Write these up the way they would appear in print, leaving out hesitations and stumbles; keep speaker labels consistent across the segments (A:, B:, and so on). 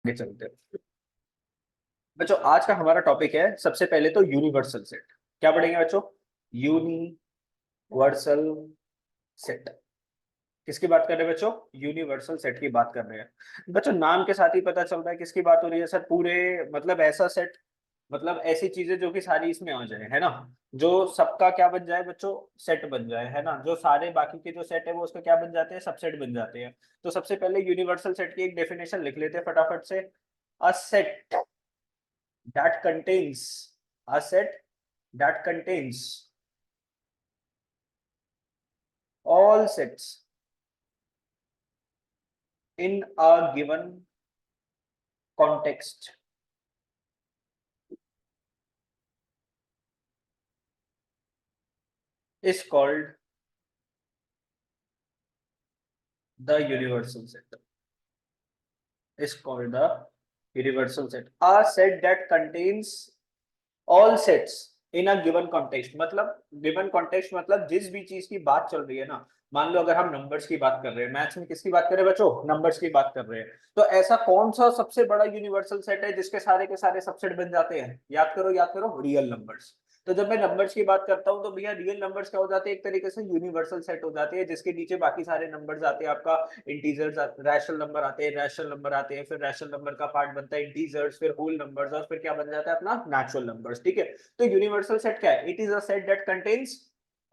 A: आगे चलते हैं बच्चों। आज का हमारा टॉपिक है सबसे पहले तो यूनिवर्सल सेट। क्या पढ़ेंगे बच्चों? Universal set. किसकी बात कर रहे हैं बच्चों? यूनिवर्सल सेट की बात कर रहे हैं बच्चों। नाम के साथ ही पता चल रहा है किसकी बात हो रही है सर। पूरे मतलब ऐसा सेट, मतलब ऐसी चीजें जो कि सारी इसमें आ जाए, है ना। जो सबका क्या बन जाए बच्चों? सेट बन जाए, है ना। जो सारे बाकी के जो सेट है वो उसका क्या बन जाते हैं? सबसेट बन जाते हैं। तो सबसे पहले यूनिवर्सल सेट की एक डेफिनेशन लिख लेते हैं फटाफट से। A set that contains a set that contains all sets in a given context is called the universal set. Is called the universal set. A set that contains all sets in a given context, मतलब given context मतलब जिस भी चीज की बात चल रही है ना। मान लो अगर हम नंबर्स की बात कर रहे हैं, मैथ्स में किसकी बात कर रहे हैं बच्चों? नंबर्स की बात कर रहे हैं। तो ऐसा कौन सा सबसे बड़ा यूनिवर्सल सेट है जिसके सारे के सारे सबसेट बन जाते हैं? याद करो, रियल नंबर्स। तो जब मैं नंबर्स की बात करता हूँ तो भैया रियल नंबर्स क्या हो जाते हैं? एक तरीके से यूनिवर्सल सेट हो जाते हैं जिसके नीचे बाकी सारे नंबर्स आते हैं। आपका इंटीजर्स, रैशनल नंबर आते हैं, रैशनल नंबर आते हैं, फिर रैशनल नंबर का पार्ट बनता है इंटीजर्स, फिर होल नंबर्स, और फिर क्या बन जाता है अपना नेचुरल नंबर्स। ठीक है। तो यूनिवर्सल सेट क्या है? It is a set that contains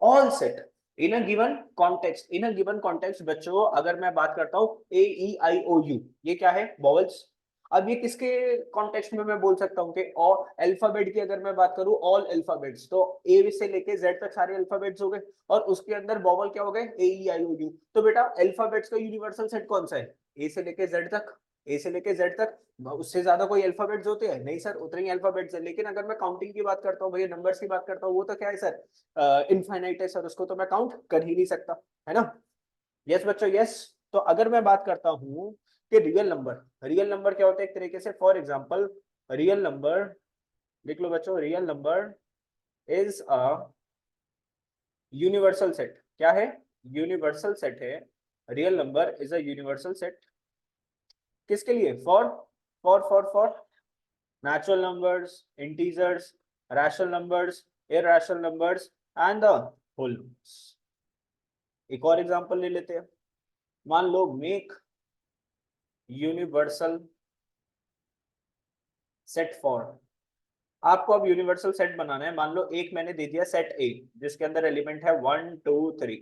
A: all set in a given context. In a given context बच्चों, अगर मैं बात करता हूँ AEIOU, ये क्या है? वॉवल्स। अब ये किसके कॉन्टेक्स्ट में मैं बोल सकता हूँ कि और अल्फाबेट की अगर मैं बात करूं, ऑल अल्फाबेट्स, तो ए से लेके जेड तक सारे अल्फाबेट्स हो गए, और उसके अंदर वॉवल क्या हो गए? AEIOU। तो बेटा अल्फाबेट्स का यूनिवर्सल सेट कौन सा है? ए से लेके जेड तक। ए से लेके जेड तक। उससे ज्यादा कोई अल्फाबेट्स होते हैं? नहीं सर, उतने ही अल्फाबेट्स है। लेकिन अगर मैं काउंटिंग की बात करता हूँ भैया, नंबर्स की बात करता हूँ, वो तो क्या है सर? इनफाइनाइट है सर, उसको तो मैं काउंट कर ही नहीं सकता, है ना। यस बच्चों, यस। तो अगर मैं बात करता हूं कि रियल नंबर, रियल नंबर क्या होता है एक तरीके से? फॉर एग्जांपल, रियल नंबर, लिख लो बच्चों, real number is a universal set. क्या है? यूनिवर्सल सेट है। Real number is a universal set. किसके लिए? For natural numbers, integers, rational numbers, irrational numbers and the whole numbers. एक और एग्जांपल ले लेते हैं। मान लो मेक यूनिवर्सल सेट फॉर। आपको अब यूनिवर्सल सेट बनाना है। मान लो एक मैंने दे दिया सेट ए जिसके अंदर एलिमेंट है 1 2 3।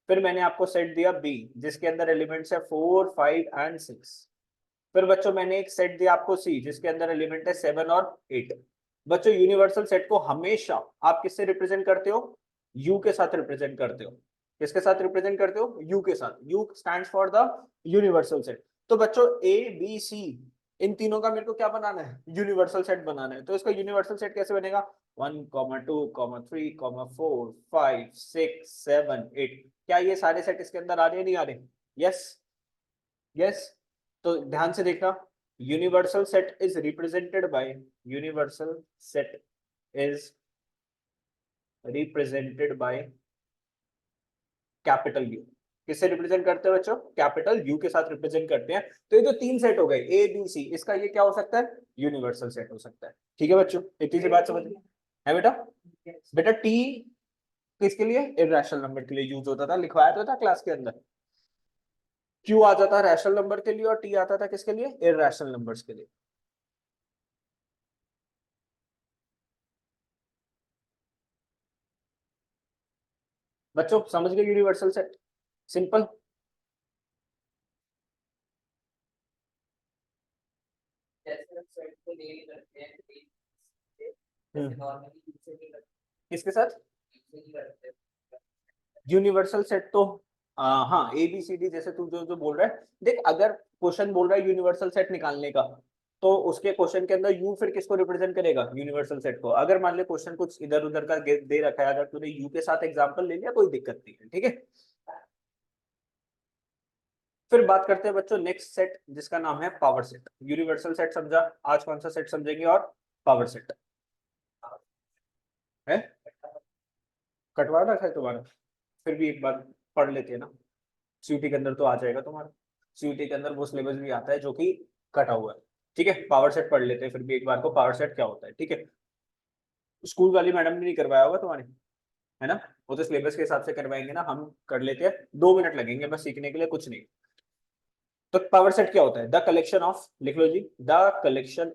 A: फिर मैंने आपको सेट दिया बी जिसके अंदर एलिमेंट्स है 4 5 एंड 6। फिर बच्चों मैंने एक सेट दिया आपको सी जिसके अंदर एलिमेंट है 7 और 8। बच्चों यूनिवर्सल सेट को हमेशा आप किससे रिप्रेजेंट करते हो? यू के साथ रिप्रेजेंट करते हो। किसके साथ रिप्रेजेंट करते हो? यू के साथ। You stands for the universal set. तो बच्चों A B C, इन तीनों का मेरे को क्या बनाना है? यूनिवर्सल सेट बनाना है। तो इसका यूनिवर्सल सेट कैसे बनेगा? 1 2 3 4 5 6 7 8। क्या ये सारे सेट इसके अंदर आ रहे हैं? नहीं आ रहे? Yes, yes. तो ध्यान से देखना, universal set is represented bye, universal set is represented by capital you. किससे रिप्रेजेंट करते हैं बच्चों? कैपिटल यू के साथ रिप्रेजेंट करते हैं। तो ये जो तीन सेट हो गए A B C, इसका ये क्या हो सकता है? यूनिवर्सल सेट हो सकता है। ठीक है बच्चों, इतनी सी बात समझ में है बेटा? बेटा टी किसके लिए? इरैशनल नंबर के लिए यूज होता था, लिखवाया तो था क्लास के अंदर। क्यू आता था रैशनल नंबर के लिए और टी आता था किसके लिए? इरैशनल नंबर्स के लिए। बच्चों समझ गए यूनिवर्सल सेट? सिंपल। किसके साथ? यूनिवर्सल सेट तो हाँ ABCD, जैसे तू जो जो बोल रहा है, देख अगर क्वेश्चन बोल रहा है यूनिवर्सल सेट निकालने का, तो उसके क्वेश्चन के अंदर यू फिर किसको रिप्रेजेंट करेगा? यूनिवर्सल सेट को। अगर मान ले क्वेश्चन कुछ इधर उधर का दे रखा है, अगर तूने यू के साथ एग्जांपल ले लिया कोई दिक्कत नहीं है, ठीक है। फिर बात करते हैं बच्चों नेक्स्ट सेट जिसका नाम है पावर सेट। यूनिवर्सल सेट समझा, आज कौन सा सेट समझेंगे? और पावर सेट है। कटवा रखा है तुम्हारा? फिर भी एक बार पढ़ लेते हैं ना, सीयूटी के अंदर तो आ जाएगा तुम्हारा। सीयूटी के अंदर वो सिलेबस भी आता है जो कि कटा हुआ है। ठीक है, पावर सेट पढ़ लेते हैं फिर भी एक बार को, पावर सेट क्या होता है। ठीक है, स्कूल वाली मैडम ने नहीं करवाया होगा तुम्हारे, है ना, वो तो सिलेबस के हिसाब से करवाएंगे ना, हम कर लेते हैं, 2 मिनट लगेंगे बस सीखने के लिए, कुछ नहीं। तो पावर सेट क्या होता है, द कलेक्शन ऑफ, लिख लो जी, द कलेक्शन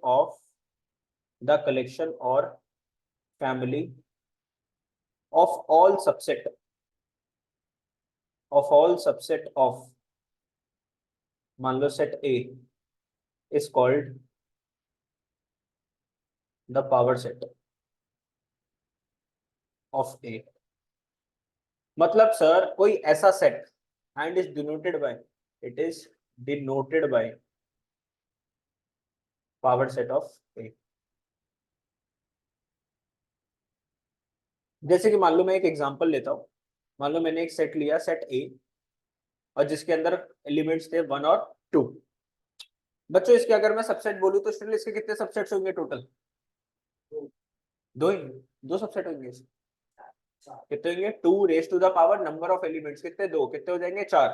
A: और family of all subset of, मान लो set A is called the power set of A. मतलब सर कोई ऐसा set, and is denoted by, it is denoted by power set of A. जैसे कि मान लो मैं एक एग्जांपल लेता हूं, मान लो मैंने एक सेट लिया, सेट ए, और जिसके अंदर एलिमेंट्स थे 1 और 2। बच्चों इसके अगर मैं सबसेट बोलूं तो स्टिल इसके कितने सबसेट्स होंगे टोटल, दो ही, दो सबसेट होंगे इसके। कितने होंगे, 2 raise to the power number of elements, कितने, दो, कितने हो जाएंगे, 4।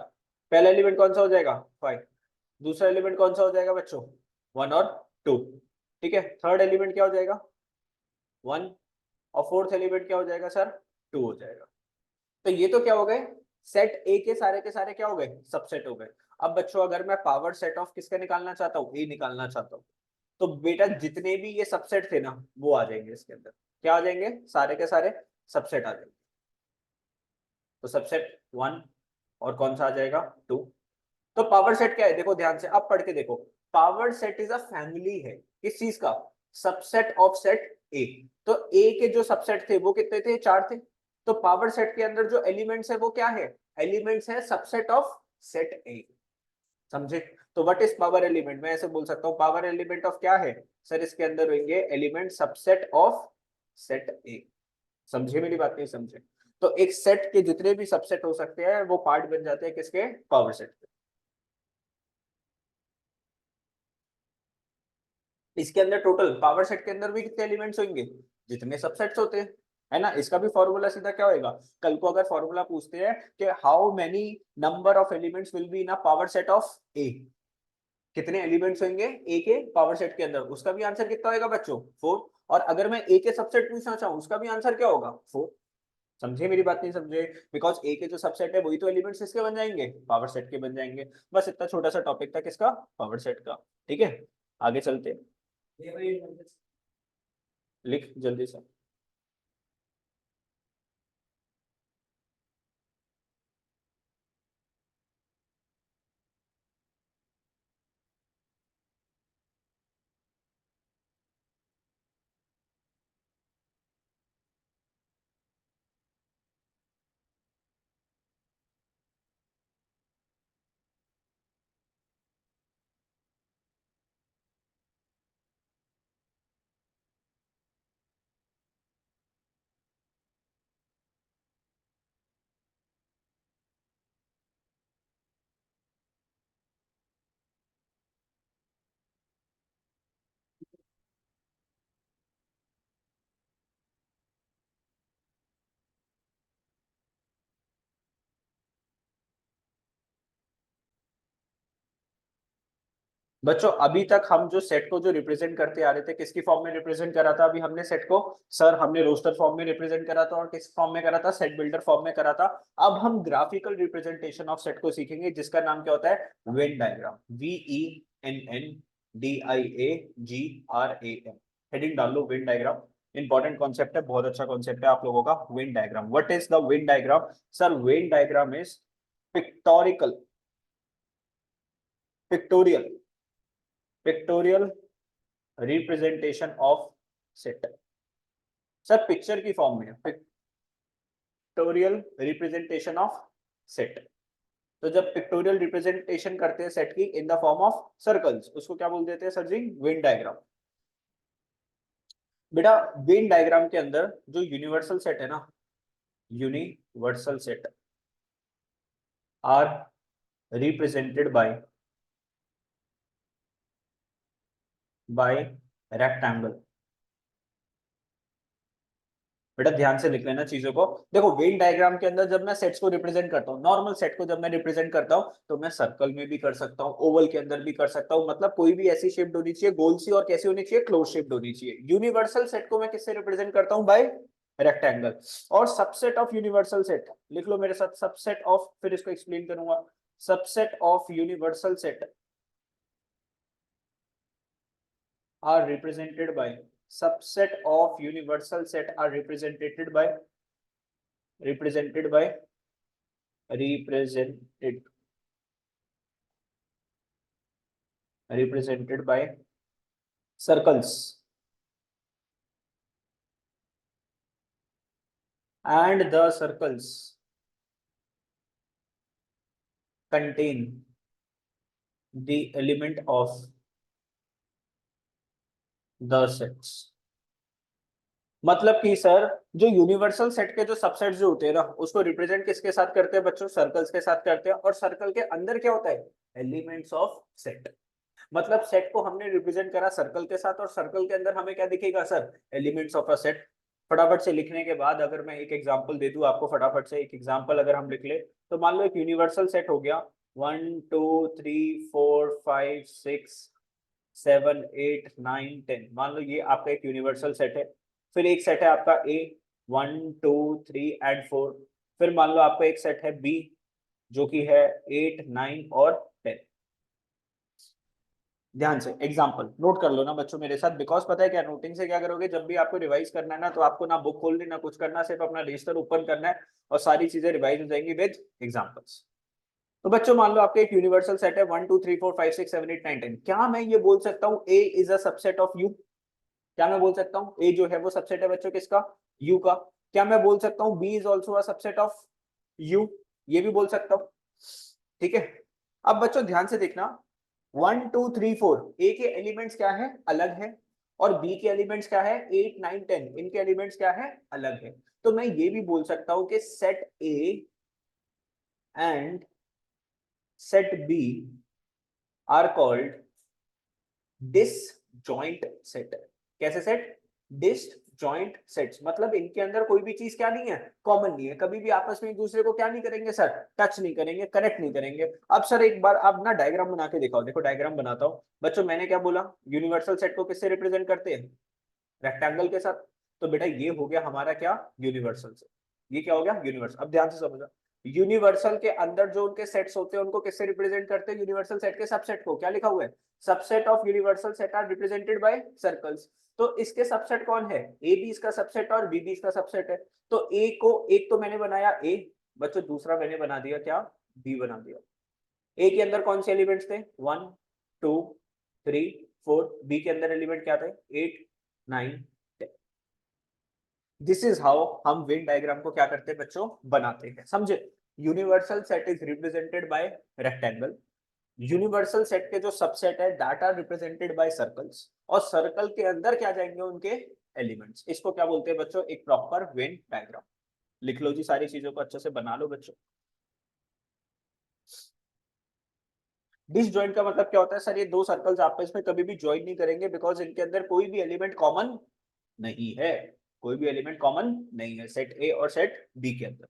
A: पहला एलिमेंट कौन सा हो जाएगा, 5। दूसरा एलिमेंट कौन सा हो जाएगा बच्चों, 1 और 2। ठीक है, थर्ड एलिमेंट क्या हो जाएगा, 1। और फोर्थ एलिमेंट क्या हो जाएगा सर, 2 हो जाएगा। तो ये तो क्या हो गए, सेट ए के सारे क्या हो गए, सबसेट हो गए। अब बच्चों अगर मैं पावर सेट ऑफ किसका निकालना चाहता हूँ, ए निकालना चाहता हूँ, तो बेटा जितने भी ये सबसेट थे ना वो आ जाएंगे इसके अंदर, क्या आ जाएंगे, सारे के सारे सबसेट आ जाएंगे। तो सबसेट 1 और कौन सा आ जाएगा, 2। तो पावर सेट क्या है, देखो ध्यान से अब पढ़ के देखो, power set is a family है किस चीज का, सबसेट ऑफ सेट ए। तो ए के जो सबसेट थे वो कितने थे, 4 थे। तो पावर सेट के अंदर जो एलिमेंट्स है वो क्या है, एलिमेंट्स है सबसेट ऑफ सेट ए। समझे, तो व्हाट इज पावर एलिमेंट, मैं ऐसे बोल सकता हूँ पावर एलिमेंट ऑफ क्या है सर, इसके अंदर होंगे एलिमेंट सबसेट ऑफ सेट ए। समझे मेरी बात, नहीं समझे, तो एक सेट के जितने भी सबसेट हो सकते हैं वो पार्ट बन जाते हैं किसके, पावर सेट के। इसके अंदर टोटल पावर सेट के अंदर भी कितने एलिमेंट्स होंगे, जितने सबसेट्स होते हैं, है ना। इसका भी फॉर्मूला सीधा क्या होएगा, कल को अगर फॉर्मूला पूछते हैं कि how many number of elements will be in a power set of A, कितने एलिमेंट्स होंगे ए के पावर सेट के अंदर, उसका भी आंसर कितना होगा बच्चों, 4। और अगर मैं ए के सबसेट पूछना चाहूँ उसका भी आंसर क्या होगा, 4। समझे मेरी बात, नहीं समझे, बिकॉज ए के जो सबसेट है वही तो एलिमेंट्स इसके बन जाएंगे, पावर सेट के बन जाएंगे। बस इतना छोटा सा टॉपिक था किसका, पावर सेट का। ठीक है, आगे चलते हैं। लिख जल्दी से। बच्चों अभी तक हम जो सेट को जो रिप्रेजेंट करते आ रहे थे किसकी फॉर्म में रिप्रेजेंट करा था, अभी हमने सेट को, सर हमने रोस्टर फॉर्म में रिप्रेजेंट करा था, और किस फॉर्म में करा था, सेट बिल्डर फॉर्म में करा था। अब हम ग्राफिकल रिप्रेजेंटेशन ऑफ सेट को सीखेंगे जिसका नाम क्या होता है, वेन डायग्राम, VENNDIAGRAM। हेडिंग डाल लो वेन डायग्राम, इंपॉर्टेंट कॉन्सेप्ट है, बहुत अच्छा कॉन्सेप्ट है आप लोगों का, Venn diagram. What is the Venn diagram, sir Venn diagram is pictorial, pictorial, pictorial representation of set. Sir picture की फॉर्म में, पिक्टोरियल रिप्रेजेंटेशन ऑफ सेट। तो जब पिक्टोरियल रिप्रेजेंटेशन करते हैं सेट की in the form of circles, उसको क्या बोल देते हैं सर जी, वेन डायग्राम। बेटा वेन डायग्राम के अंदर जो यूनिवर्सल सेट है ना, universal set are represented by rectangle, बेटा ध्यान से लिख लेना चीजों को। देखो वेन डायग्राम के अंदर जब मैं सेट्स को रिप्रेजेंट करता हूँ, नॉर्मल सेट को जब मैं रिप्रेजेंट करता हूँ, तो मैं सर्कल में भी कर सकता हूँ, ओवल के अंदर भी कर सकता हूँ, मतलब कोई भी ऐसी शेप होनी चाहिए गोल सी, और कैसी होनी चाहिए, क्लोज शेप होनी चाहिए। यूनिवर्सल सेट को मैं किससे रिप्रेजेंट करता हूँ, बाय रेक्टेंगल। और सबसेट ऑफ यूनिवर्सल सेट लिख लो मेरे साथ, सबसेट ऑफ, फिर इसको एक्सप्लेन करूंगा। Subset of universal set are represented by, subset of universal set are represented by represented by represented represented by circles, and the circles contain the element of the sets। मतलब कि sir जो universal set के जो subset जो होते हैं ना, उसको रिप्रेजेंट किसके साथ करते हैं बच्चों, सर्कल्स के साथ करते हैं। और सर्कल के अंदर क्या होता है, एलिमेंट्स ऑफ सेट। मतलब सेट को हमने रिप्रेजेंट करा सर्कल के साथ, और सर्कल के अंदर हमें क्या दिखेगा sir, elements of a set. फटाफट से लिखने के बाद अगर मैं एक एग्जांपल दे दूं आपको, फटाफट से एक एग्जांपल अगर हम लिख ले, तो मान लो एक यूनिवर्सल सेट हो गया 1 2 3 4 5 6 7 8 9 10, मान लो ये आपका एक यूनिवर्सल सेट है। फिर एक सेट है आपका ए, 1 2 3 एंड 4। फिर मान लो आपका एक सेट है बी, जो कि है 8 9 और 10। ध्यान से एग्जांपल नोट कर लो ना बच्चों मेरे साथ, बिकॉज पता है क्या, नोटिंग से क्या करोगे, जब भी आपको रिवाइज करना है ना, तो आपको ना बुक खोलनी ना कुछ करना, सिर्फ अपना रजिस्टर ओपन करना है और सारी चीजें रिवाइज हो जाएंगी विद एग्जांपल्स। तो बच्चों मान लो आपके एक यूनिवर्सल सेट है 1 2 3 4 5 6 7 8 9 10। क्या मैं ये बोल सकता हूँ A is a subset of U? क्या मैं बोल सकता हूँ ए जो है वो सबसेट है बच्चों किसका, यू का? क्या मैं बोल सकता हूँ B is also a subset of U? ये भी बोल सकता हूँ। ठीक है, अब बच्चों ध्यान से देखना, 1 2 3 4 ए के एलिमेंट्स क्या है, अलग है। और बी के एलिमेंट्स क्या है, 8 9 10, इनके एलिमेंट्स क्या है, अलग है। तो मैं ये भी बोल सकता हूं कि set A and set B are called disjoint set. कैसे सेट, डिसजॉइंट सेट्स। मतलब इनके अंदर कोई भी चीज क्या नहीं है, कॉमन नहीं है, कभी भी आपस में एक दूसरे को क्या नहीं करेंगे सर, टच नहीं करेंगे, कनेक्ट नहीं करेंगे। अब सर एक बार आप ना डायग्राम बना के दिखाओ, देखो डायग्राम बनाता हूं बच्चों। मैंने क्या बोला, यूनिवर्सल सेट को किससे रिप्रेजेंट करते हैं, रेक्टेंगल के साथ। तो बेटा ये हो गया हमारा क्या, यूनिवर्सल सेट। ये क्या हो गया, यूनिवर्सल। अब ध्यान से समझना, यूनिवर्सल के अंदर जो उनके सेट्स होते हैं उनको किससे रिप्रेजेंट करते हैं, यूनिवर्सल सेट के सबसेट को। क्या लिखा हुआ है, subset of universal set are represented by circles. तो इसके सबसेट कौन है, ए बी इसका सबसेट और बी बी इसका सबसेट है। तो ए को, एक तो मैंने बनाया ए बच्चों, दूसरा मैंने बना दिया क्या, बी बना दिया। ए के अंदर कौन से एलिमेंट्स थे, 1 2 3 4। बी के अंदर एलिमेंट क्या थे, 8 9 10। दिस इज हाउ हम वेन डायग्राम को क्या करते हैं बच्चों, बनाते हैं, समझे। Universal set is represented by rectangle. Universal set के जो सबसेट है that are represented by circles. और सर्कल के अंदर क्या जाएंगे, उनके एलिमेंट्स। इसको क्या बोलते हैं बच्चों, एक प्रॉपर वेन डायग्राम। लिख लो जी, सारी चीजों को अच्छे से बना लो बच्चों। डिसजॉइंट का मतलब क्या होता है सर, ये दो सर्कल्स आपस में कभी भी ज्वाइन नहीं करेंगे, बिकॉज इनके अंदर कोई भी एलिमेंट कॉमन नहीं है। कोई भी एलिमेंट कॉमन नहीं है सेट ए और सेट बी के अंदर।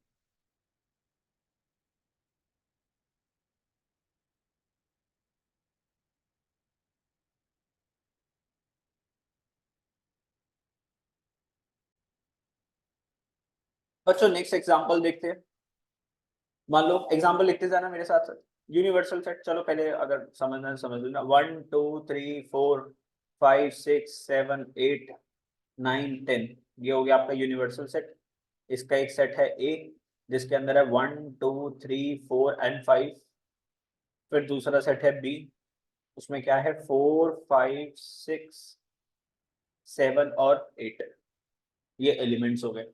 A: बच्चों नेक्स्ट एग्जांपल देखते हैं। मान लो एग्जांपल लिखते जाना मेरे साथ। यूनिवर्सल सेट, चलो पहले अगर समझना समझ लो ना, 1 2 3 4 5 6 7 8 9 10, ये हो गया आपका यूनिवर्सल सेट। इसका एक सेट है ए, जिसके अंदर है 1 2 3 4 एंड 5। फिर दूसरा सेट है बी, उसमें क्या है, 4 5 6 7 और 8। ये एलिमेंट्स हो गए।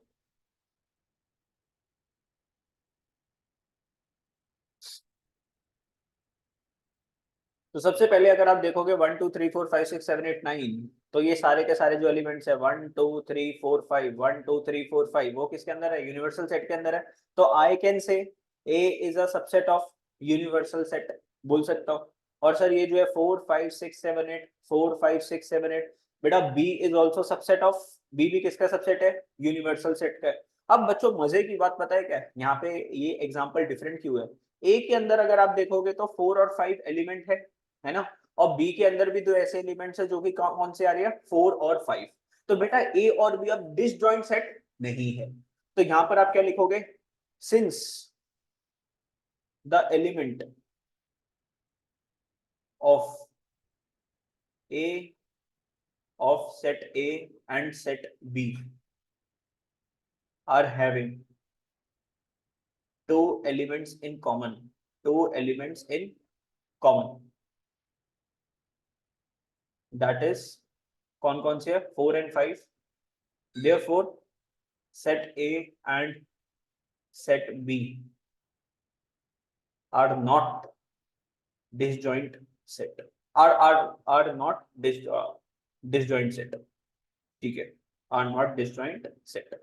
A: तो सबसे पहले अगर आप देखोगे 1 2 3 4 5 6 7 8 9, तो ये सारे के सारे जो एलिमेंट्स है 1 2 3 4 5, 1 2 3 4 5, वो किसके अंदर है, यूनिवर्सल सेट के अंदर है। तो I can say A is a subset of universal set, बोल सकता हूँ। और सर ये जो है 4 5 6 7 8, 4 5 6 7 8, बेटा B is also subset of, B भी किसका सबसेट है, यूनिवर्सल सेट का है। अब बच्चों मजे की बात पता है क्या है, यहाँ पे ये एग्जांपल डिफरेंट क्यों है, ए के अंदर अगर आप देखोगे तो 4 और 5 एलिमेंट है ना, और बी के अंदर भी दो ऐसे एलिमेंट्स है जो कि कौन से आ रही है, 4 और 5। तो बेटा ए और बी अब डिसजॉइंट सेट नहीं है, तो यहां पर आप क्या लिखोगे, since the element of A of set A and set B are having two elements in common, two elements in common, that is कौन कौन से है, 4 and 5, therefore set A and set B are not disjoint set, are not disjoint set, ठीक है, are not disjoint set,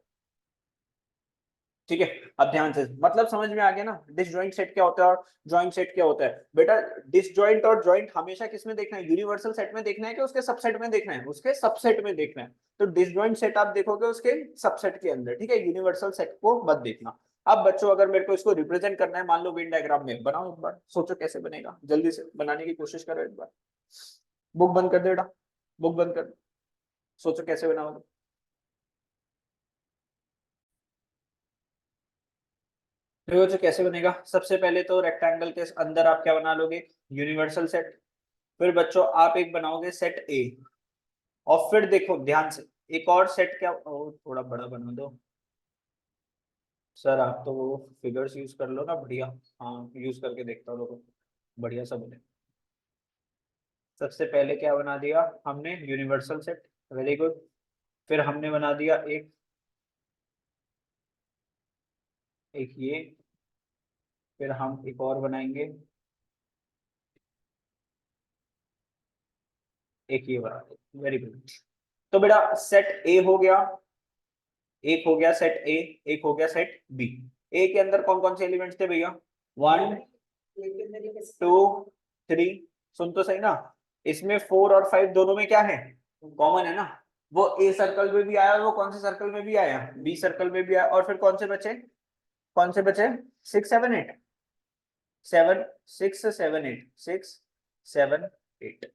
A: ठीक है। अब ध्यान से, मतलब समझ में आ गया ना, डिसजॉइंट सेट क्या होता है और जॉइंट सेट क्या होता है। बेटा डिसजॉइंट और जॉइंट हमेशा किस में देखना है, यूनिवर्सल सेट में देखना है कि उसके सबसेट में देखना है, उसके सबसेट में देखना है। तो डिसजॉइंट सेट आप देखोगे उसके सबसेट के अंदर, ठीक है, यूनिवर्सल सेट को मत देखना। अब बच्चों अगर मेरे को इसको रिप्रेजेंट करना है, मान लो वेन डायग्राम में, बनाओ एक बार, सोचो कैसे बनेगा, जल्दी से बनाने की कोशिश करो एक बार। बुक बंद कर दे बेटा, बुक बंद कर, सोचो कैसे बनाओगे। तो जो कैसे बनेगा, सबसे पहले तो रेक्टेंगल के अंदर आप क्या बना लोगे, यूनिवर्सल सेट। फिर बच्चों आप एक बनाओगे सेट ए, और फिर देखो ध्यान से, एक और सेट क्या, थोड़ा बड़ा बना दो सर, आप तो वो फिगर्स यूज कर लो ना, बढ़िया। हाँ यूज करके देखता हूँ, बढ़िया सा बने। सबसे पहले क्या बना दिया हमने, यूनिवर्सल सेट, वेरी गुड। फिर हमने बना दिया एक, एक ये, फिर हम एक और बनाएंगे, एक ये बना देंगे, वेरी गुड। तो बेटा सेट ए हो गया, एक हो गया सेट ए, एक हो गया सेट बी। ए के अंदर कौन कौन से एलिमेंट्स थे भैया, 1 2 3, सुन तो सही ना, इसमें 4 और 5 दोनों में क्या है, कॉमन है ना। वो ए सर्कल में भी आया, और वो कौन से सर्कल में भी आया, बी सर्कल में भी आया। और फिर कौन से बचे, कौन से बचे, 6 7 8, 7 6 7 8, 6 7 8,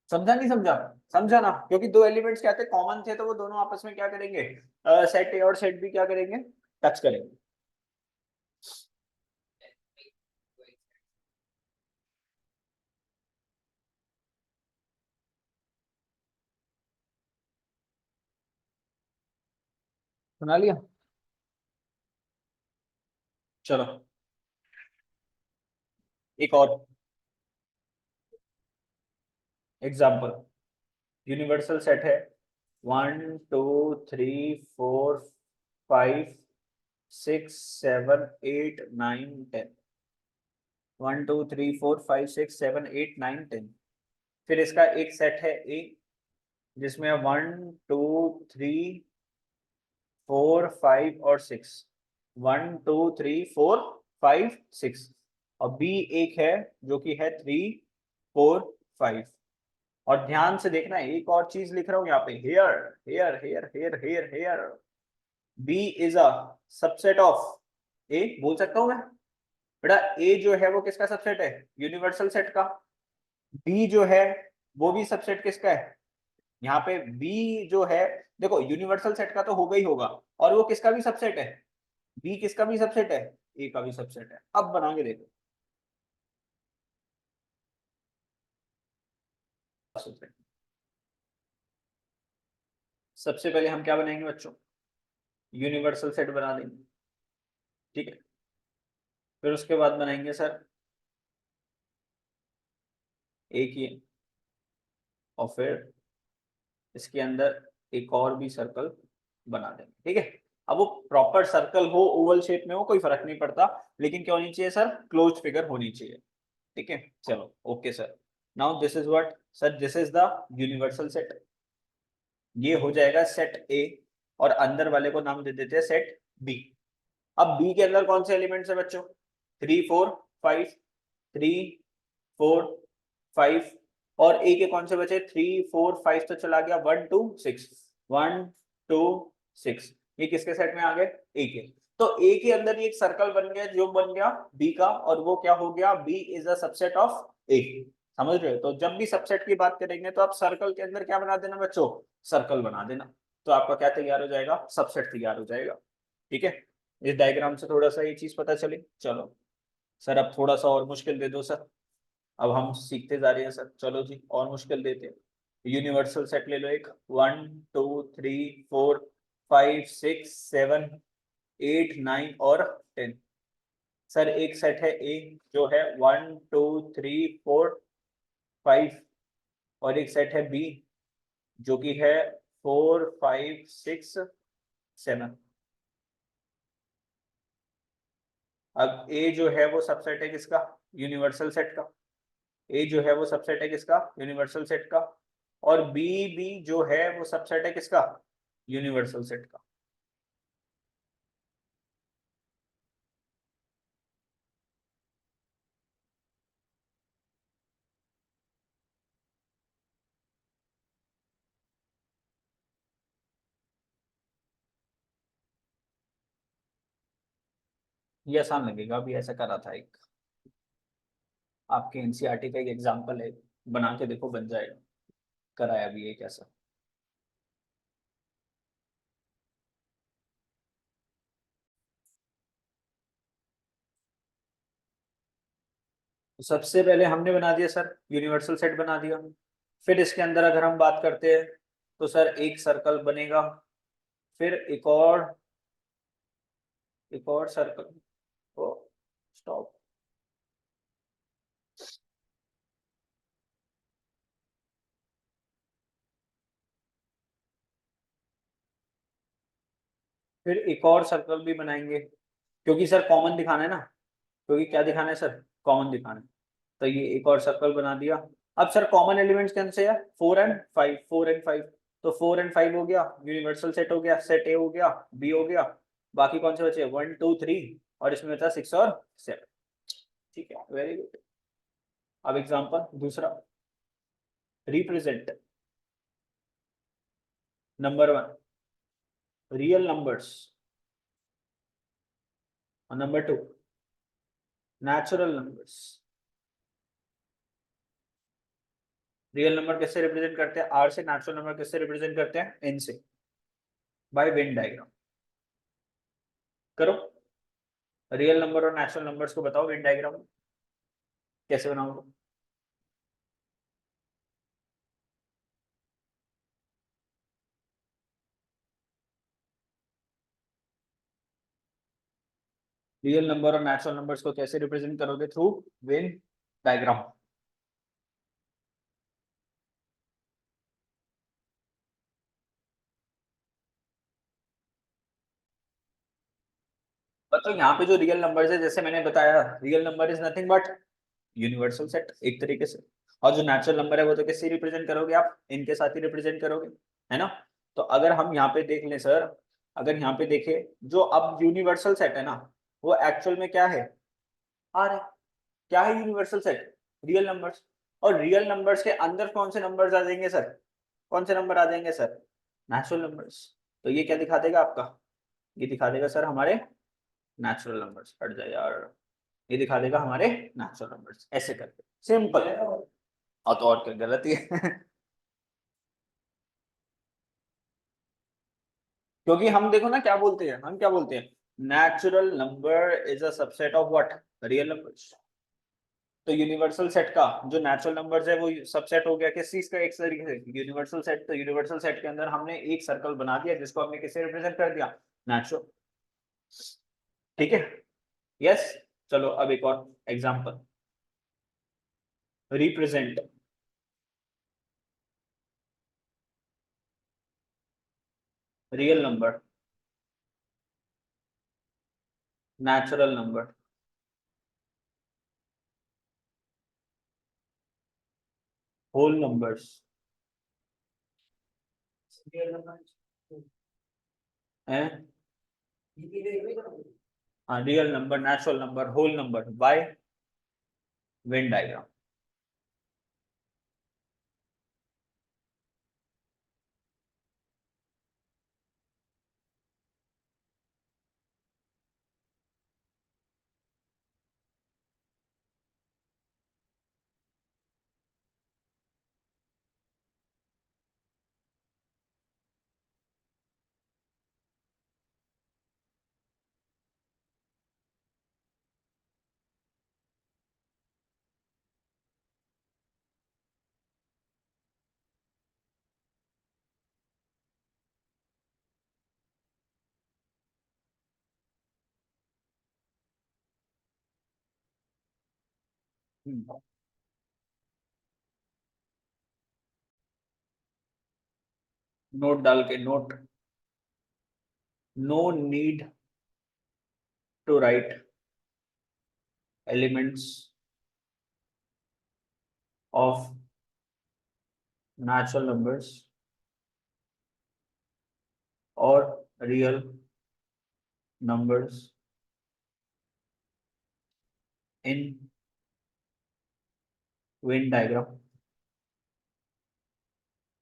A: समझा नहीं समझा, समझा ना, क्योंकि दो एलिमेंट्स क्या थे, कॉमन थे, तो वो दोनों आपस में क्या करेंगे, सेट ए और सेट बी क्या करेंगे, टच करेंगे। सुना लिया, चलो एक और एग्जाम्पल, यूनिवर्सल सेट है 1 2 3 4 5 6 7 8 9 10, 1 2 3 4 5 6 7 8 9 10। फिर इसका एक सेट है ए, जिसमें 1 2 3 4 5 और 6, 1 2 3 4 5 6, और बी एक है जो कि है 3 4 5। और ध्यान से देखना, एक और चीज लिख रहा हूं यहाँ पे, here here here here here here, B is a subset of A, बोल सकता हूं मैं, बेटा ए जो है वो किसका सबसेट है, यूनिवर्सल सेट का। बी जो है वो भी सबसेट किसका है, यहाँ पे बी जो है, देखो यूनिवर्सल सेट का तो होगा ही होगा, और वो किसका भी सबसेट है, बी किसका भी सबसेट है, ए का भी सबसेट है। अब बना के देखो, सबसे पहले हम क्या बनाएंगे बच्चों, यूनिवर्सल सेट बना देंगे, ठीक है। फिर उसके बाद बनाएंगे सर एक ये, और फिर इसके अंदर एक और भी सर्कल बना देंगे, ठीक है। अब वो प्रॉपर सर्कल हो, ओवल शेप में हो, कोई फर्क नहीं पड़ता, लेकिन क्या होनी चाहिए सर, क्लोज फिगर होनी चाहिए, ठीक है। चलो okay sir, now this is what sir, this is the universal set, ये हो जाएगा सेट ए, और अंदर वाले को नाम दे देते हैं सेट बी। अब बी के अंदर कौन से एलिमेंट्स है बच्चों, 3 4 5, 3 4 5 और ए के कौन से बचे 3 4 5 तो चला गया 1 2 6 1 2 6 ये किसके सेट में आ गए ए के। तो ए के अंदर ये एक सर्कल बन गया जो बन गया बी का और वो क्या हो गया B is a subset of A. समझ रहे हो तो जब भी सबसेट की बात करेंगे तो आप सर्कल के अंदर क्या बना देना बच्चों सर्कल बना देना तो आपका क्या तैयार हो जाएगा सबसेट तैयार हो जाएगा। ठीक है इस डायग्राम से थोड़ा सा ये चीज पता चली। चलो सर अब थोड़ा सा और मुश्किल दे दो सर। अब हम सीखते जा रहे हैं सर चलो जी और मुश्किल देते हैं। यूनिवर्सल सेट ले लो एक 1 2 3 4 5 6 7 8 9 और 10। सर एक सेट है ए जो है 1 2 3 4 5 और एक सेट है बी जो कि है 4 5 6 7। अब ए जो है वो सबसेट है किसका यूनिवर्सल सेट का। ए जो है वो सबसेट है किसका यूनिवर्सल सेट का और बी भी जो है वो सबसेट है किसका यूनिवर्सल सेट का। ये आसान लगेगा अभी ऐसा करा था एक आपके एनसीईआरटी का एक एग्जांपल है बना के देखो बन जाएगा कराया भी है कैसा। तो सबसे पहले हमने बना दिया सर यूनिवर्सल सेट बना दिया। फिर इसके अंदर अगर हम बात करते हैं तो सर एक सर्कल बनेगा फिर एक और सर्कल ओ स्टॉप फिर एक और सर्कल भी बनाएंगे क्योंकि सर कॉमन दिखाना है ना क्योंकि क्या दिखाना है सर कॉमन दिखाना है। तो ये एक और सर्कल बना दिया। अब सर कॉमन एलिमेंट्स कौन से है 4 एंड 5 4 एंड 5 तो 4 एंड 5 हो गया यूनिवर्सल सेट हो गया सेट ए हो गया बी हो गया बाकी कौन से बचे 1 2 3 और इसमें बचा 6 और 7। ठीक है वेरी गुड। अब एग्जांपल दूसरा रिप्रेजेंट नंबर 1 रियल नंबर्स और number 2 natural numbers. Real number कैसे रिप्रेजेंट करते हैं आर से नेचुरल नंबर कैसे रिप्रेजेंट करते हैं एन से बाय वेन डायग्राम। करो रियल नंबर और नेचुरल नंबर्स को बताओ वेन डायग्राम कैसे बनाओगे। रियल नंबर और नेचुरल नंबर्स को कैसे रिप्रेजेंट करोगे थ्रू वेन डायग्राम। तो यहाँ पे जो रियल नंबर्स है जैसे मैंने बताया real number is nothing but universal set एक तरीके से और जो नेचुरल नंबर है वो तो कैसे रिप्रेजेंट करोगे आप इनके साथ ही रिप्रेजेंट करोगे है ना। तो अगर हम यहाँ पे देख लें सर अगर यहाँ पे देखें जो अब यूनिवर्सल सेट है ना वो एक्चुअल में क्या है आर है। क्या है यूनिवर्सल सेट रियल नंबर्स और रियल नंबर्स के अंदर कौन से नंबर्स आ जाएंगे सर कौन से नंबर आ जाएंगे सर नेचुरल नंबर्स। तो ये क्या दिखा देगा आपका ये दिखा देगा सर हमारे नेचुरल नंबर्स हट जाए यार ये दिखा देगा हमारे नेचुरल नंबर्स ऐसे करके सिंपल है और तो और क्या गलती है क्योंकि हम देखो ना क्या बोलते हैं हम क्या बोलते हैं natural number is a subset of what real numbers. तो यूनिवर्सल सेट का जो नेचुरल नंबर्स है वो सबसेट हो गया किस चीज का एक तरीके से यूनिवर्सल सेट। तो यूनिवर्सल सेट के अंदर हमने एक सर्कल बना दिया जिसको हमने किससे रिप्रेजेंट कर दिया नेचुरल। ठीक है यस। चलो अब एक और example represent real number natural number whole numbers हैं हाँ real number natural number whole number by Venn diagram. Note डाल के, note, no need to write elements of natural numbers or real numbers in Venn diagram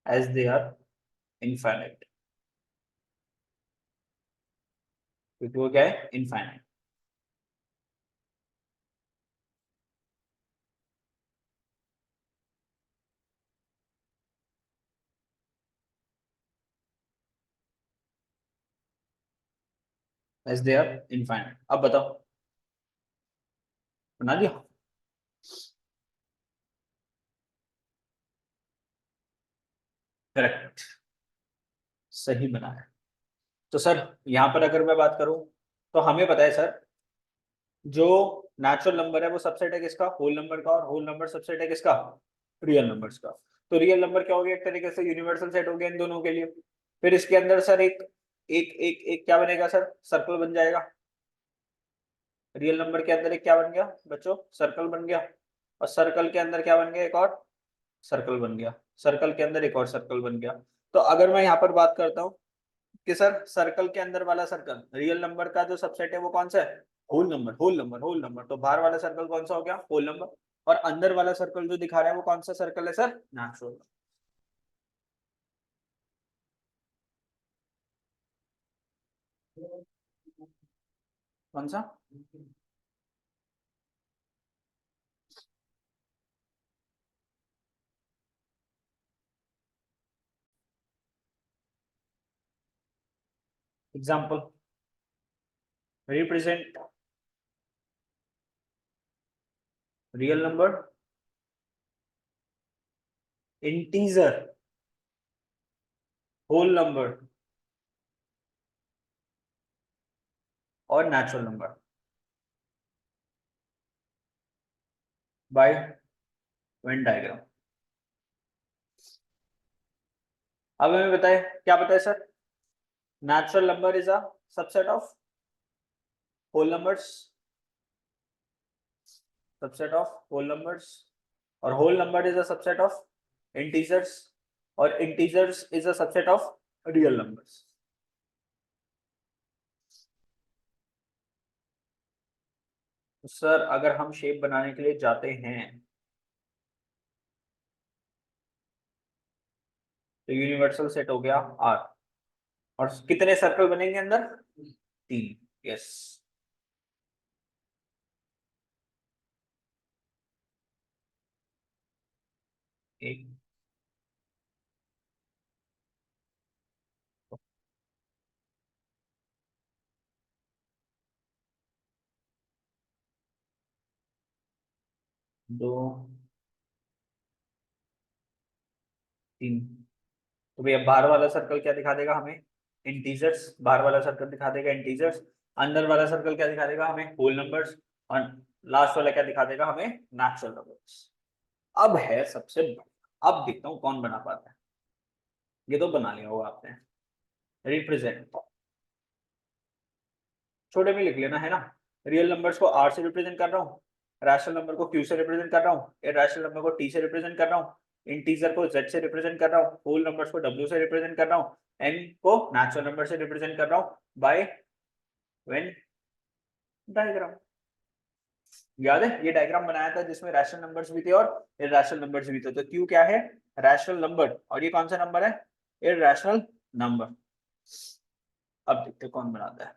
A: as they are infinite. क्योंकि वो क्या है, infinite. as they are infinite। अब बताओ, बना दिया? करेक्ट, सही बना है। तो सर यहां पर अगर मैं बात करूं, तो हमें पता है सर, जो नेचुरल नंबर है वो सबसेट है किसका, होल नंबर का, और होल नंबर सबसेट है किसका, रियल नंबर्स का। तो रियल नंबर क्या हो गया, एक तरीके से यूनिवर्सल सेट हो गया इन दोनों के लिए। फिर इसके अंदर सर एक एक एक एक क्या बनेगा सर, सर्कल बन जाएगा। रियल नंबर के अंदर एक क्या बन गया बच्चों, सर्कल बन गया। और सर्कल के अंदर क्या बन गया, एक और सर्कल बन गया। सर्कल के अंदर एक और सर्कल बन गया। तो अगर मैं यहाँ पर बात करता हूँ कि सर सर्कल के अंदर वाला सर्कल, रियल नंबर का जो सबसेट है वो कौन सा है, whole number, whole number, whole number. तो बाहर वाला सर्कल कौन सा हो गया, होल नंबर। और अंदर वाला सर्कल जो दिखा रहा है वो कौन सा सर्कल है सर, नेचुरल। कौन सा? Example, represent real number, integer, whole number और natural number by Venn diagram. अब हमें बताए, क्या बताए sir, natural number is a subset of whole numbers, subset of whole numbers, और whole number is a subset of integers, और integers is a subset of real numbers. तो sir अगर हम शेप बनाने के लिए जाते हैं, तो यूनिवर्सल सेट हो गया आर, और कितने सर्कल बनेंगे अंदर, तीन। यस, एक, दो, तीन। तो भैया बाहर वाला सर्कल क्या दिखा देगा हमें, इंटीजर्स। बाहर वाला सर्कल दिखा देगा इंटीजर्स। अंदर वाला सर्कल क्या दिखा देगा हमें, होल नंबर्स। और लास्ट वाला क्या दिखा देगा हमें, नेचुरल नंबर्स। अब है सबसे बड़ा, अब देखता हूँ कौन बना पाता है। ये तो बना लिया होगा आपने, रिप्रेजेंट, छोटे में लिख लेना है ना। रियल नंबर्स को आर से रिप्रेजेंट कर रहा हूँ, रैशनल नंबर को क्यू से रिप्रेजेंट कर रहा हूँ, इरैशनल नंबर को टी से रिप्रेजेंट कर रहा हूँ, इंटीजर को जेड से रिप्रेजेंट कर रहा हूँ, होल नंबर्स को डब्ल्यू से रिप्रेजेंट कर रहा हूँ, एन को नेचुरल नंबर से रिप्रेजेंट कर रहा हूँ बाय वेन डायग्राम। याद है ये डायग्राम बनाया था जिसमें रैशनल नंबर्स भी थे और इरैशनल नंबर्स भी थे। तो क्यू क्या है, रैशनल नंबर, और ये कौन सा नंबर है, इरैशनल नंबर। अब देखते हैं कौन बनाता है।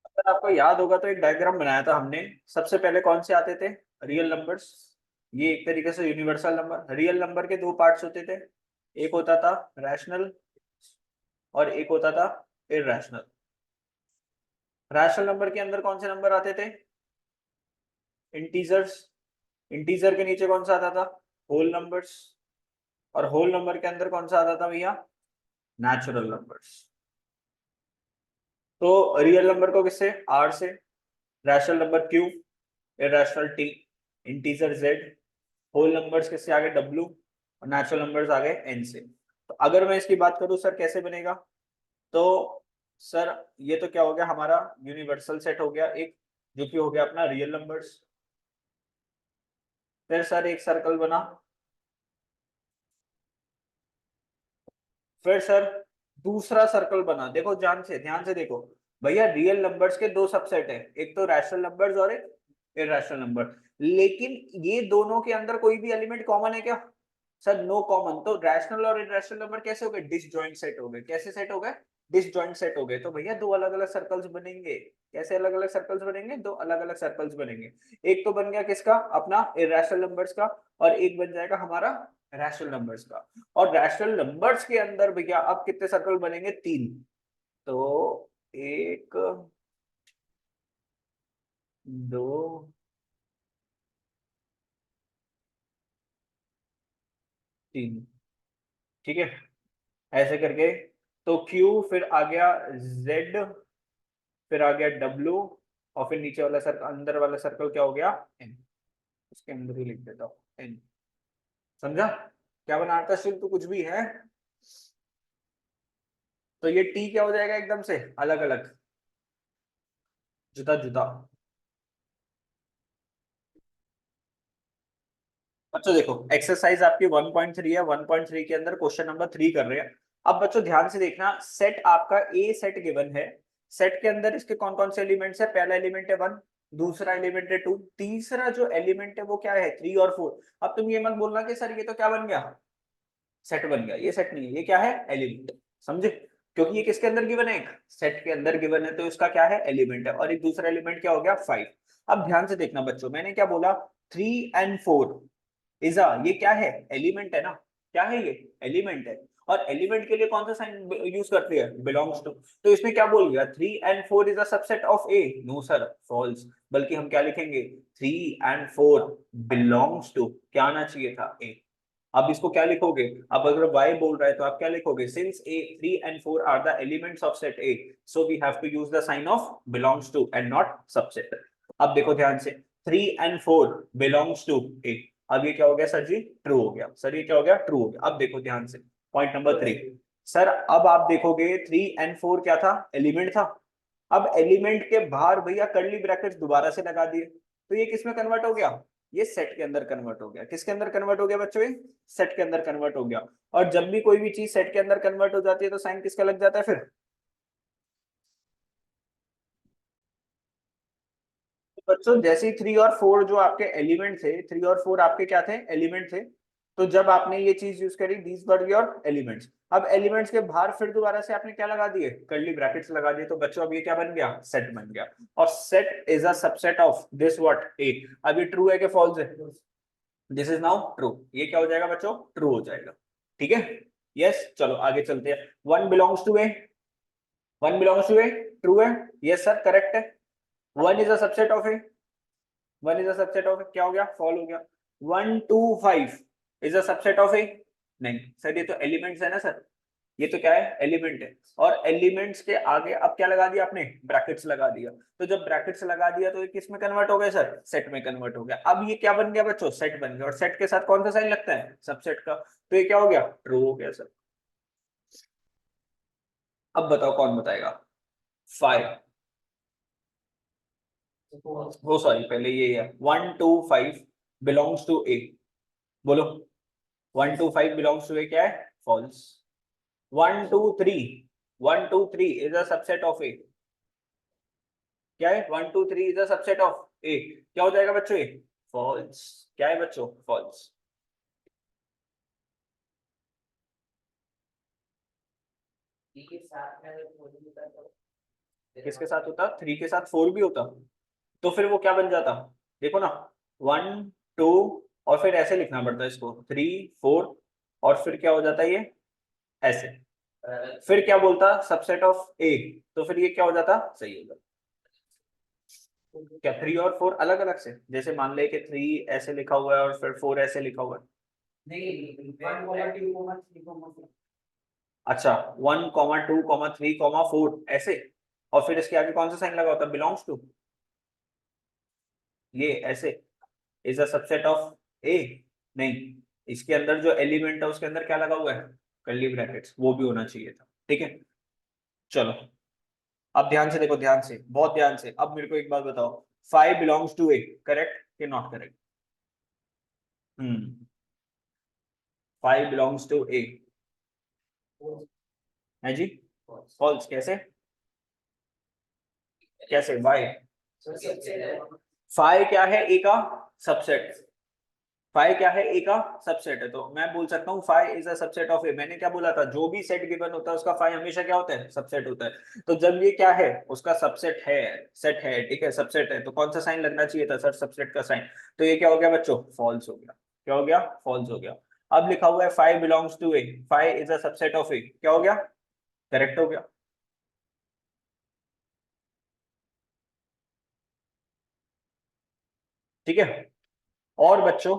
A: अगर आपको याद होगा तो एक डायग्राम बनाया था हमने। सबसे पहले कौन से आते थे, रियल नंबर्स। ये एक तरीके से यूनिवर्सल नंबर। रियल नंबर के दो पार्ट्स होते थे, एक होता था रैशनल और एक होता था इरैशनल। रैशनल नंबर के अंदर कौन से नंबर आते थे, इंटीजर्स। इंटीजर के नीचे कौन सा आता था, होल नंबर्स। और होल नंबर के अंदर कौन सा आता था भैया, नेचुरल नंबर्स। तो रियल नंबर को किससे, आर से, rational number Q, irrational T, integer Z, whole numbers किससे आगे डब्ल्यू, और नेचुरल नंबर्स आगे एन से। तो अगर मैं इसकी बात करूं सर कैसे बनेगा, तो सर ये तो क्या हो गया हमारा यूनिवर्सल सेट हो गया एक, जो कि हो गया अपना रियल नंबर्स। फिर सर एक सर्कल बना, फिर सर दूसरा सर्कल बना। देखो ध्यान से देखो भैया, रियल नंबर्स के दो सबसेट है, एक तो रैशनल नंबर्स और एक इररेशनल नंबर, लेकिन ये दोनों के अंदर कोई भी एलिमेंट कॉमन है क्या, सर नो कॉमन। तो रैशनल और इररेशनल नंबर कैसे हो गए, डिसजॉइंट सेट हो गए। कैसे सेट हो गए, डिसजॉइंट सेट हो गए। तो भैया दो अलग अलग सर्कल्स बनेंगे। कैसे अलग अलग सर्कल्स बनेंगे, दो अलग अलग सर्कल्स बनेंगे। एक तो बन गया किसका, अपना इररेशनल नंबर्स का, और एक बन जाएगा हमारा रैशनल नंबर्स का। और रैशनल नंबर्स के अंदर भैया अब कितने सर्कल बनेंगे, तीन। तो एक, दो, तीन, ठीक है, ऐसे करके। तो Q, फिर आ गया Z, फिर आ गया W, और फिर नीचे वाला सर्कल, अंदर वाला सर्कल क्या हो गया, N। उसके अंदर ही लिख देता हूँ N। समझा क्या बनाता सिर्फ, तो कुछ भी है। तो ये T क्या हो जाएगा, एकदम से अलग अलग, जुदा जुदा। बच्चों देखो एक्सरसाइज आपकी 1.3 है, 1.3 के अंदर क्वेश्चन नंबर 3 कर रहे हैं। अब बच्चों ध्यान से देखना, सेट आपका ए सेट गिवन है। सेट के अंदर इसके कौन कौन से एलिमेंट्स है, पहला एलिमेंट है 1, दूसरा एलिमेंट है 2, तीसरा जो एलिमेंट है वो क्या है 3 और 4। अब तुम ये मत बोलना कि सर ये तो क्या बन गया, सेट बन गया। ये सेट नहीं है, ये क्या है, एलिमेंट। समझे, क्योंकि ये किसके अंदर गिवन है, एक सेट के अंदर गिवन है, तो इसका क्या है, एलिमेंट है। और एक दूसरा एलिमेंट क्या हो गया, 5। अब ध्यान से देखना बच्चों, मैंने क्या बोला, 3 and 4 इजा, ये क्या है, एलिमेंट है ना। क्या है ये, एलिमेंट है। और एलिमेंट के लिए कौन सा साइन यूज करते हैं, बिलोंग्स टू। तो इसमें क्या बोल गया, 3 and 4 is a subset of A, no sir false. बल्कि हम क्या लिखेंगे, 3 and 4 बिलोंग्स टू, क्या आना चाहिए था, ए। अब इसको क्या लिखोगे, अब अगर y बोल रहा है तो आप क्या लिखोगे, since A 3 and 4 are the elements of set A, so we have to use the sign of belongs to and not subset. अब देखो ध्यान से, 3 and 4 बिलोंग्स टू ए। अब ये क्या हो गया सर जी, ट्रू हो गया। सर ये क्या हो गया, ट्रू हो गया। अब देखो ध्यान से, पॉइंट नंबर 3। सर अब आप देखोगे 3 and 4 क्या था, एलिमेंट था। अब एलिमेंट के बाहर भैया कर्ली ब्रैकेट्स दोबारा से लगा दिए, तो ये किस में कन्वर्ट हो गया, ये सेट के अंदर कन्वर्ट हो गया। किसके अंदर कन्वर्ट हो गया बच्चों, ये सेट के अंदर कन्वर्ट हो गया। और जब भी कोई भी चीज सेट के अंदर कन्वर्ट हो जाती है तो साइन किसका लग जाता है फिर। तो बच्चों जैसे ही 3 और 4 जो आपके एलिमेंट थे, 3 और 4 आपके क्या थे, एलिमेंट थे। तो जब आपने ये चीज यूज करी, दीज वर योर एलिमेंट्स। अब एलिमेंट्स के बाहर फिर दोबारा से आपने क्या लगा दिए, कर्ली ब्रैकेट्स लगा दिए। तो बच्चों अब ये क्या बन गया, सेट बन गया। और set is a subset of this what, A. अब ये ट्रू है कि फॉल्स है, दिस इज नाउ ट्रू। ये क्या हो जाएगा बच्चों, ट्रू हो जाएगा। ठीक है, यस चलो आगे चलते हैं। One belongs to A, one belongs to A, true है, यस सर करेक्ट है। One is a subset of A, one is a subset of A, क्या हो गया, फॉल हो गया। 1 2 5 is a subset of A, नहीं सर ये तो एलिमेंट्स है ना सर, ये तो क्या है, एलिमेंट है। और एलिमेंट्स के आगे अब क्या लगा दिया आपने, ब्रैकेट्स लगा दिया। तो जब ब्रैकेट्स लगा दिया तो ये किस में कन्वर्ट हो गया सर, सेट में कन्वर्ट हो गया। अब ये क्या बन गया बच्चों, सेट बन गया। और सेट के साथ कौन सा साइन लगता है, सबसेट का। तो ये क्या हो गया, ट्रू हो गया सर। अब बताओ कौन बताएगा, 5, वो सॉरी पहले ये है 1 2 5 बिलोंग्स टू ए, बोलो। 1 2 5 बिलोंग्स टू ए क्या है, false. 1 2 3, 1 2 3 is a subset of A, क्या है, 1 2 3 is a subset of A, क्या हो जाएगा बच्चों ये, फॉल्स। क्या है बच्चों, फॉल्स। किसके साथ होता, 3 के साथ 4 भी होता, तो फिर वो क्या बन जाता, देखो ना, 1 2, और फिर ऐसे लिखना पड़ता है इसको, 3 4, और फिर क्या हो जाता है ये, ऐसे। फिर क्या बोलता, सबसेट ऑफ ए, तो फिर ये क्या हो जाता, सही हो जाता। क्या 3 और 4 अलग अलग से, जैसे मान ले कि 3 ऐसे लिखा हुआ है और फिर 4 ऐसे लिखा हुआ है। अच्छा 1 2 3 4 ऐसे, और फिर इसके आगे कौन सा साइन लगा होता है, बिलोंग्स टू, ये ऐसे, is a subset of A, नहीं, इसके अंदर जो एलिमेंट है उसके अंदर क्या लगा हुआ है, कर्ली ब्रैकेट्स, वो भी होना चाहिए था, ठीक है। चलो अब ध्यान से देखो, ध्यान से, बहुत ध्यान से, अब मेरे को एक बात बताओ, 5 बिलोंग्स टू ए, करेक्ट कि नॉट करेक्ट? 5 बिलोंग्स टू ए है जी, फॉल्स, कैसे, कैसे, वाई? फाइव क्या है, ए का सबसेट, फाइव क्या है, ए का सबसेट है, तो मैं बोल सकता हूँ five is a subset of A. मैंने क्या बोला था, जो भी सेट गिवन होता है उसका फाइव हमेशा क्या होता है, सबसेट होता है। तो जब ये क्या है, उसका सबसेट है, सेट है, ठीक है, सबसेट है, तो कौन सा साइन लगना चाहिए था सर, सबसेट का साइन। तो ये क्या हो गया बच्चों, फॉल्स हो गया, क्या हो गया, फॉल्स हो गया। अब लिखा हुआ है five belongs to A, five is a subset of A, क्या हो गया, करेक्ट हो गया। ठीक है, और बच्चों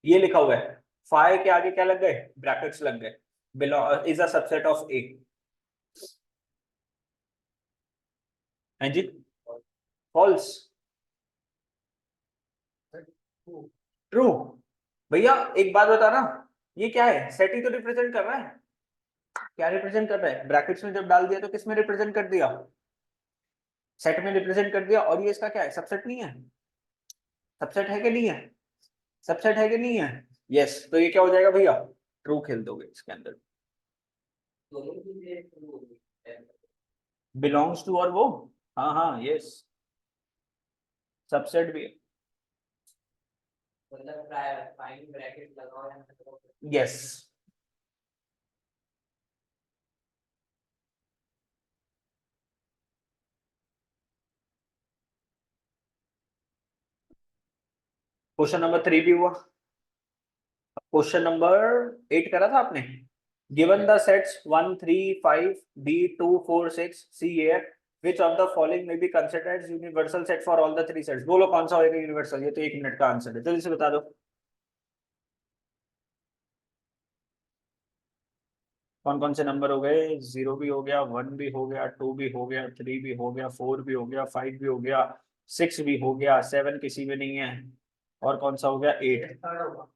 A: ये लिखा हुआ है, फाइव के आगे क्या लग गए, ब्रैकेट्स लग गए, belong is a subset of A, है जी, फॉल्स, ट्रू। भैया एक बात बता ना, ये क्या है, सेट ही तो रिप्रेजेंट कर रहा है, क्या रिप्रेजेंट कर रहा है, ब्रैकेट्स में जब डाल दिया तो किस में रिप्रेजेंट कर दिया, सेट में रिप्रेजेंट कर दिया, और ये इसका क्या है, सबसेट नहीं है, सबसेट है कि नहीं है, सबसेट है कि नहीं है, यस, तो ये क्या हो जाएगा भैया, ट्रू खेल दोगे इसके अंदर, बिलोंग्स टू और वो, हाँ हाँ यस, सबसेट भी, यस। क्वेश्चन नंबर 3 भी हुआ, क्वेश्चन नंबर 8 करा था आपने, given the sets 1 3 5 b 2 4 6 c here which of the following may be considered as universal set for all the three sets, बोलो कौन सा होएगा यूनिवर्सल, ये तो 1 मिनट का आंसर है, जल्दी से बता दो, कौन कौन से नंबर हो गए, 0 भी हो गया, 1 भी हो गया, 2 भी हो गया, 3 भी हो गया, 4 भी हो गया, 5 भी हो गया, 6 भी हो गया, 7 किसी में नहीं है, और कौन सा हो गया, 8,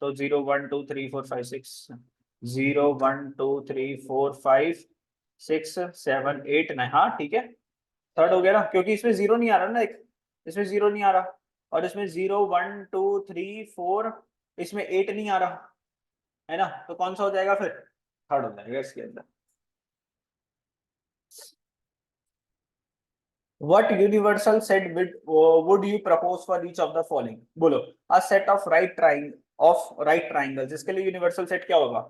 A: तो 0 1 2 3 4 5 6, 0 1 2 3 4 5 6 7 8 9, हाँ ठीक है, थर्ड हो गया ना, क्योंकि इसमें जीरो नहीं आ रहा ना, एक इसमें जीरो नहीं आ रहा, और इसमें 0 1 2 3 4, इसमें 8 नहीं आ रहा है ना, तो कौन सा हो जाएगा फिर, थर्ड हो जाएगा इसके अंदर। What universal set would you propose for each of the following? बोलो, a set of right triangles, इसके लिए यूनिवर्सल सेट क्या होगा,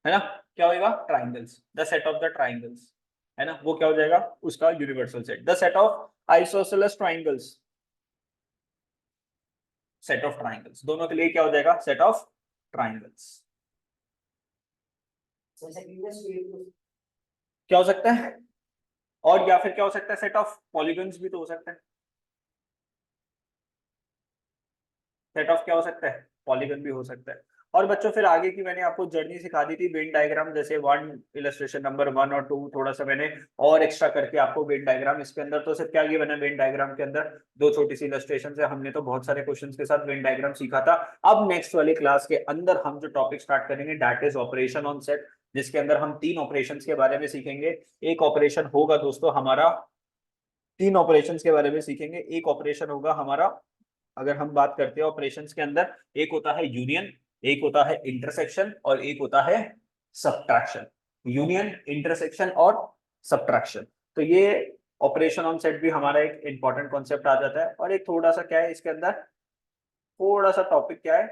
A: है ना, क्या होगा, triangles, the set of the triangles, है ना, वो क्या हो जाएगा उसका universal set, the set of isosceles triangles, set of triangles, दोनों के लिए क्या हो जाएगा, सेट ऑफ ट्राइंगल्स, क्या हो सकता है, और या फिर क्या हो सकता है, सेट ऑफ पॉलीगन्स भी तो हो सकता है, सेट ऑफ क्या हो सकता है, पॉलीगन भी हो सकता है। और बच्चों फिर आगे की मैंने आपको जर्नी सिखा दी थी, वेन डायग्राम, जैसे वन इलस्ट्रेशन नंबर 1 और 2 थोड़ा सा मैंने और एक्स्ट्रा करके आपको वेन डायग्राम, इसके अंदर तो सिर्फ क्या ये बना, वेन डायग्राम के अंदर दो छोटी सी इलस्ट्रेशन है, हमने तो बहुत सारे क्वेश्चन के साथ वेन डायग्राम सीखा था। अब नेक्स्ट वाली क्लास के अंदर हम जो टॉपिक स्टार्ट करेंगे that is operation on set, जिसके अंदर हम 3 ऑपरेशन के बारे में सीखेंगे। एक ऑपरेशन होगा दोस्तों हमारा, 3 ऑपरेशंस के बारे में सीखेंगे। एक ऑपरेशन होगा हमारा, अगर हम बात करते हैं ऑपरेशंस के अंदर, एक होता है यूनियन, एक होता है इंटरसेक्शन, और एक होता है सब्ट्रैक्शन, यूनियन, इंटरसेक्शन और सब्ट्रैक्शन। तो ये ऑपरेशन ऑन सेट भी हमारा एक इंपॉर्टेंट कॉन्सेप्ट आ जाता है। और एक थोड़ा सा क्या है इसके अंदर, थोड़ा सा टॉपिक क्या है,